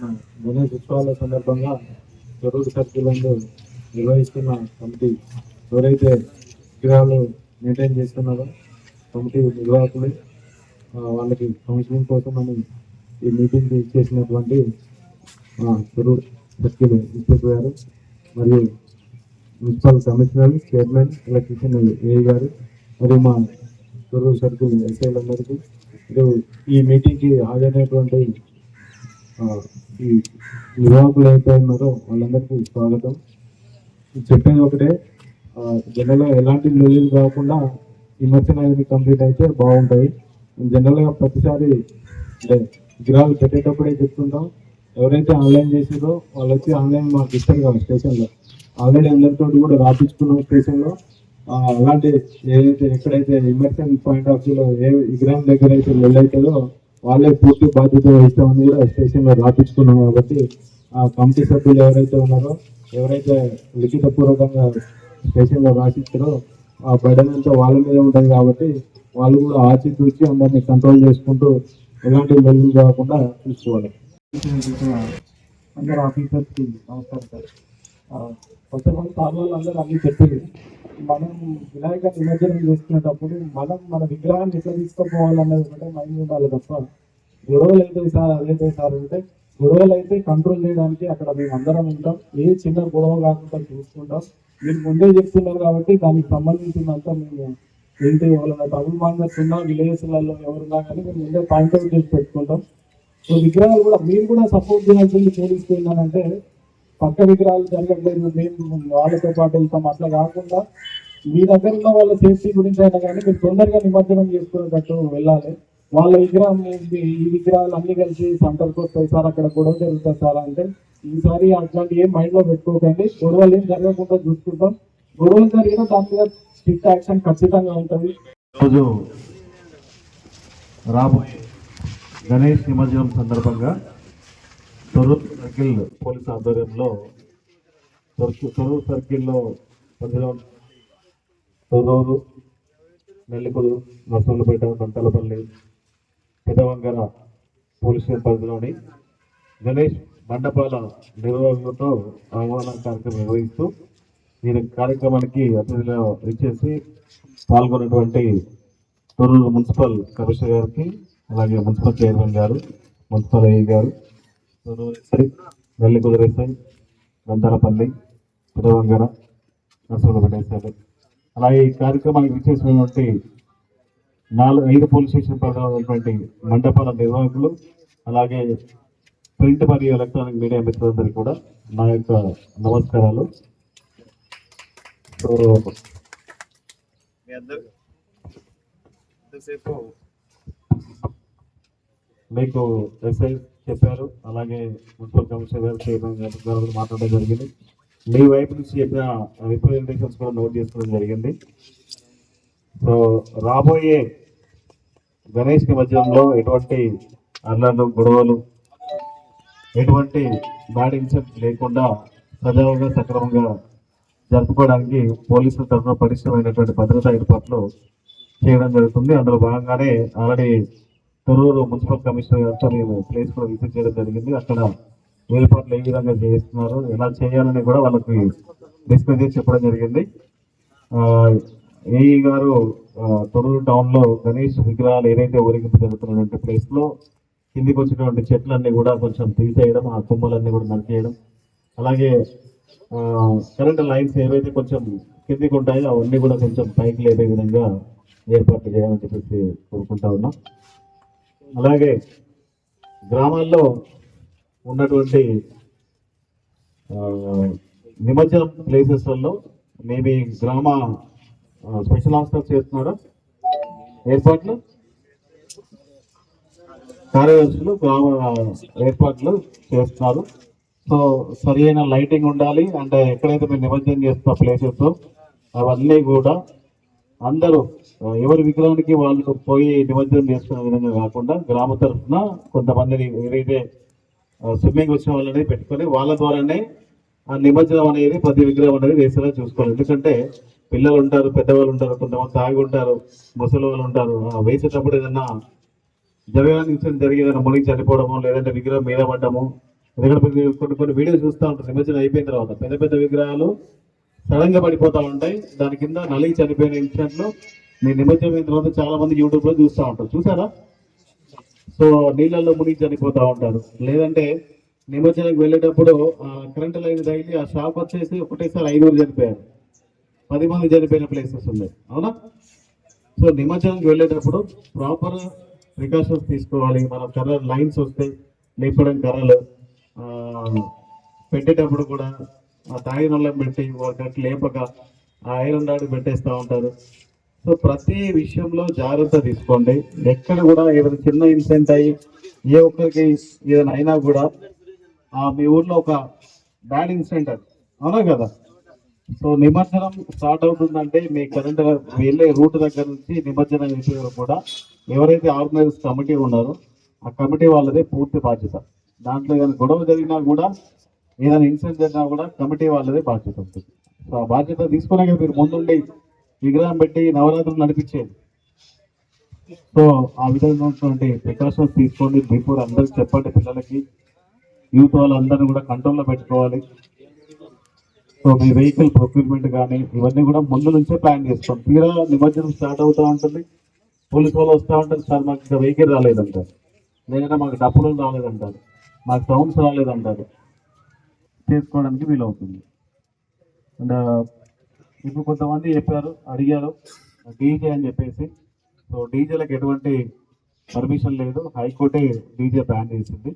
గణేష్ ఉత్సవాల సందర్భంగా చెరువు సర్కిల్ నిర్వహిస్తున్న కమిటీ ఎవరైతే విగ్రహాలు మెయింటైన్ చేస్తున్నారో కమిటీ నిర్వాహకులు వాళ్ళకి కౌన్సిలింగ్ కోసం అని ఈ మీటింగ్ చేసినటువంటి చెరువు సర్కిల్ ఇన్స్పెక్టర్ గారు మరియు municipal commissioner, chairman, electrician AE గారు మరియు మా చెరువు సర్కిల్ ఎస్ఐలందరికీ ఈ మీటింగ్కి హాజరైనటువంటి ఈ నిర్వాహకులు అయితే ఉన్నారో వాళ్ళందరికీ స్వాగతం. చెప్పేది ఒకటే, జనరల్గా ఎలాంటి లొల్లీలు కాకుండా ఇమర్షన్ అనేది కంప్లీట్ అయితే బాగుంటుంది. జనరల్గా ప్రతిసారి విగ్రహాలు పెట్టేటప్పుడే చెప్తుంటాం, ఎవరైతే ఆన్లైన్ చేసారో వాళ్ళు వచ్చి ఆన్లైన్ మాకు ఇస్తారు కదా స్టేషన్లో. ఆల్రెడీ అందరితో కూడా రాపించుకున్నాం స్టేషన్లో. అలాంటి ఏదైతే ఎక్కడైతే ఇమర్షన్ పాయింట్ ఆఫ్ వ్యూలో ఏ విగ్రహం దగ్గర అయితే లొల్లి అవుతుందో వాళ్ళే పూర్తి బాధ్యత వహిస్తామని కూడా స్టేషన్లో రాపించుకున్నాం. కాబట్టి ఆ కమిటీ సభ్యులు ఎవరైతే ఉన్నారో, ఎవరైతే లిఖితపూర్వకంగా స్టేషన్లో రాసిస్తారో ఆ బర్డెన్ అంతా వాళ్ళ మీద ఉంటుంది. కాబట్టి వాళ్ళు కూడా ఆచితూచి అందరినీ కంట్రోల్ చేసుకుంటూ ఎలాంటి లొల్లి కాకుండా చూసుకోవాలి. అందరు ఆఫీసర్స్కి నమస్కారం సార్. కొత్త మంది సార్లు అందరూ అన్ని చెప్పింది. మనం వినాయక నిమజ్జనం చేసుకునేటప్పుడు మనం మన విగ్రహాన్ని ఎట్లా తీసుకుపోవాలనేది ఒకటే మైండ్ ఉండాలి తప్ప గొడవలు అయితే సార్ అదైతే సార్ అంటే గొడవలు అయితే కంట్రోల్ చేయడానికి అక్కడ మేము అందరం ఉంటాం. ఏ చిన్న గొడవ కాకుండా చూసుకుంటాం. మీరు ముందే చెప్తున్నారు కాబట్టి దానికి సంబంధించినంత మేము ఏంటి వాళ్ళ అభిమానులు ఉన్నా విలేజ్లలో ఎవరున్నా కానీ మేము ముందే పాయింట్అవుట్ చేసి పెట్టుకుంటాం. సో విగ్రహాలు కూడా మీరు కూడా సపోర్ట్ చేయాల్సింది పోలీసుకు ఏంటంటే పక్క విగ్రహాలు జరగట్లేదు మేము వాళ్ళతో పాటు వెళ్తాం అట్లా కాకుండా మీ దగ్గర ఉన్న వాళ్ళ సేఫ్టీ గురించి అయినా కానీ మీరు తొందరగా నిమజ్జనం చేసుకునేటట్టు వెళ్ళాలి. వాళ్ళ విగ్రహం ఈ విగ్రహాలు అన్ని కలిసి సెంటర్కి వస్తాయి సార్, అక్కడ గొడవ జరుగుతుంది సార్ అంటే ఈసారి అట్లాంటి ఏం మైండ్లో పెట్టుకోకండి. గొడవలు ఏం జరగకుండా చూసుకుంటాం. గొడవలు జరిగినా దాని మీద స్ట్రిక్ట్ యాక్షన్ ఖచ్చితంగా ఉంటుంది. రోజు రాబోయే గణేష్ నిమజ్జనం సందర్భంగా తొర్రూరు సర్కిల్ పోలీస్ ఆధ్వర్యంలో తొర్రూరు సర్కిల్లో పరిధిలో తొర్రూరు, నెల్లికుదురు, నర్సంపేట, బంతలపల్లి, పెదవంగర పోలీస్ స్టేషన్ పరిధిలోని గణేష్ మండపాల నిర్వహణతో ఆహ్వాన కార్యక్రమం నిర్వహిస్తూ ఈ కార్యక్రమానికి అతిథిగా ఇచ్చేసి పాల్గొన్నటువంటి తొర్రూరు మున్సిపల్ కమిషనర్ గారికి, అలాగే మున్సిపల్ చైర్మన్ గారు, మున్సిపల్ ఏఈ గారు, నెల్లికుదురేసాయి, బంతలపల్లి, పెదవంగర, నర్సంపేట, అలాగే ఈ కార్యక్రమానికి విచ్చేసినటువంటి 5 పోలీస్ స్టేషన్ పరిధిలో మండపాల నిర్వాహకులు, అలాగే ప్రింట్ మరియు ఎలక్ట్రానిక్ మీడియా మిత్రులందరికీ కూడా నా యొక్క నమస్కారాలు. సో మీకు ఎస్ఐ చెప్పారు, అలాగే మున్సిపల్ కమిషనర్ గారు, చైర్మన్ గారు మాట్లాడడం జరిగింది. మీ వైపు నుంచి చెప్పిన రిప్రజెంటేషన్స్ కూడా నోట్ చేసుకోవడం జరిగింది. సో రాబోయే గణేష్ నిమజ్జనంలో ఎటువంటి అల్లర్లు, గొడవలు, ఎటువంటి బ్యాడ్ ఇన్సిడెంట్స్ లేకుండా సజావుగా సక్రమంగా జరుపుకోవడానికి పోలీసుల తరఫున పటిష్టమైనటువంటి భద్రతా ఏర్పాట్లు చేయడం జరుగుతుంది. అందులో భాగంగానే ఆల్రెడీ తొర్రూరు మున్సిపల్ కమిషనర్ గారితో మేము ప్లేస్ కూడా విజిట్ చేయడం జరిగింది. అక్కడ ఏర్పాట్లు ఏ విధంగా చేస్తున్నారు, ఎలా చేయాలని కూడా వాళ్ళకి డిస్కస్ చేసి చెప్పడం జరిగింది. ఏఈ గారు తొర్రూరు టౌన్లో గణేష్ విగ్రహాలు ఏదైతే ఊరేగింపు జరుగుతున్నటువంటి ప్లేస్లో కిందికి వచ్చినటువంటి చెట్లన్నీ కూడా కొంచెం తీసేయడం, ఆ కొమ్మలన్నీ కూడా నరికేయడం, అలాగే కరెంట్ లైన్స్ ఏవైతే కొంచెం కిందికి ఉంటాయో అవన్నీ కూడా కొంచెం పైకి లేపే విధంగా ఏర్పాట్లు చేయాలని చెప్పేసి కోరుకుంటా ఉన్నాం. అలాగే గ్రామాల్లో ఉన్నటువంటి నిమజ్జనం ప్లేసెస్లలో మేబీ గ్రామ స్పెషల్ ఆఫీసర్స్ చేస్తున్నారా ఏర్పాట్లు, కార్యదర్శులు గ్రామ ఏర్పాట్లు చేస్తున్నారు. సో సరి అయిన లైటింగ్ ఉండాలి. అంటే ఎక్కడైతే మీరు నిమజ్జనం చేస్తున్న ప్లేసెస్ అవన్నీ కూడా అందరూ ఎవరి విగ్రహానికి వాళ్ళు పోయి నిమజ్జనం చేసుకునే విధంగా కాకుండా గ్రామ తరఫున కొంతమందిని ఏదైతే స్విమ్మింగ్ వచ్చిన వాళ్ళని పెట్టుకొని వాళ్ళ ద్వారానే ఆ నిమజ్జనం అనేది ప్రతి విగ్రహం అనేది వేసేలా చూసుకోవాలి. ఎందుకంటే పిల్లలు ఉంటారు, పెద్దవాళ్ళు ఉంటారు, కొంతమంది తాగి ఉంటారు, ముసలి వాళ్ళు ఉంటారు. వేసేటప్పుడు ఏదన్నా జరగడానికి జరిగి ఏదైనా మునిగి చనిపోవడము, లేదంటే విగ్రహం మీద పడ్డము, ఎందుకంటే మీరు కొన్ని వీడియోస్ చూస్తూ ఉంటారు, నిమజ్జనం అయిపోయిన తర్వాత పెద్ద పెద్ద విగ్రహాలు సడన్ గా పడిపోతా ఉంటాయి, దాని కింద నలిగి చనిపోయిన ఇన్సిడెంట్లు మీరు నిమజ్జనం అయిన తర్వాత చాలా మంది యూట్యూబ్ లో చూస్తూ ఉంటారు, చూసారా? సో నీళ్ళల్లో మునిగి చనిపోతూ ఉంటారు, లేదంటే నిమజ్జనానికి వెళ్ళేటప్పుడు కరెంటు లైన్ తగిలి ఆ షాక్ వచ్చేసి ఒకటేసారి 5 చనిపోయారు, 10 మంది చనిపోయిన ప్లేసెస్ ఉన్నాయి, అవునా? సో నిమజ్జనానికి వెళ్ళేటప్పుడు ప్రాపర్ ప్రికాషన్స్ తీసుకోవాలి. మన కర్ర లైన్స్ వస్తాయి, లేపడం కర్రలు పెట్టేటప్పుడు కూడా తాగిన వాళ్ళని పెట్టి వాళ్ళకి లేపక ఐరన్ రాడ్ పెట్టేస్తూ ఉంటారు. సో ప్రతి విషయంలో జాగ్రత్త తీసుకోండి. ఎక్కడ కూడా ఏదైనా చిన్న ఇన్సిడెంట్ అయ్యి ఏ ఒక్కరికి ఏదైనా అయినా కూడా మీ ఊర్లో ఒక బ్యాడ్ ఇన్సిడెంట్ అది, అవునా కదా? సో నిమజ్జనం స్టార్ట్ అవుతుందంటే మీ కరెంట్ వెళ్ళే రూట్ దగ్గర నుంచి నిమజ్జనం చేసే వరకు కూడా ఎవరైతే ఆర్గనైజర్స్ కమిటీ ఉన్నారో ఆ కమిటీ వాళ్ళదే పూర్తి బాధ్యత. దాంట్లో ఏదైనా గొడవ జరిగినా కూడా, ఏదైనా ఇన్సిడెంట్ జరిగినా కూడా కమిటీ వాళ్ళదే బాధ్యత ఉంటుంది. సో ఆ బాధ్యత తీసుకున్నాక మీరు ముందుండి విగ్రహం పెట్టి నవరాత్రులు నడిపించేది. సో ఆ విధమైనటువంటి ప్రికాషన్స్ తీసుకోండి. బిఫోర్ అందరికి చెప్పండి, పిల్లలకి యూత్ వాళ్ళందరినీ కూడా కంట్రోల్లో పెట్టుకోవాలి. సో మీ వెహికల్ ప్రొక్యూర్మెంట్ కానీ ఇవన్నీ కూడా ముందు నుంచే ప్లాన్ చేసుకోండి. తీరా నిమజ్జనం స్టార్ట్ అవుతూ ఉంటుంది, పోలీసు వాళ్ళు వస్తూ ఉంటారు, సార్ మాకు ఇంకా వెహికల్ రాలేదంటారు, లేదంటే మాకు డబ్బులు రాలేదంటారు, మాకు సౌండ్స్ రాలేదంటారు, చేసుకోవడానికి వీలవుతుంది. అండ్ ఇప్పుడు కొంతమంది చెప్పారు, అడిగారు డీజే అని చెప్పేసి. సో డీజేలకు ఎటువంటి పర్మిషన్ లేదు, హైకోర్టే డీజే బ్యాన్ చేసింది.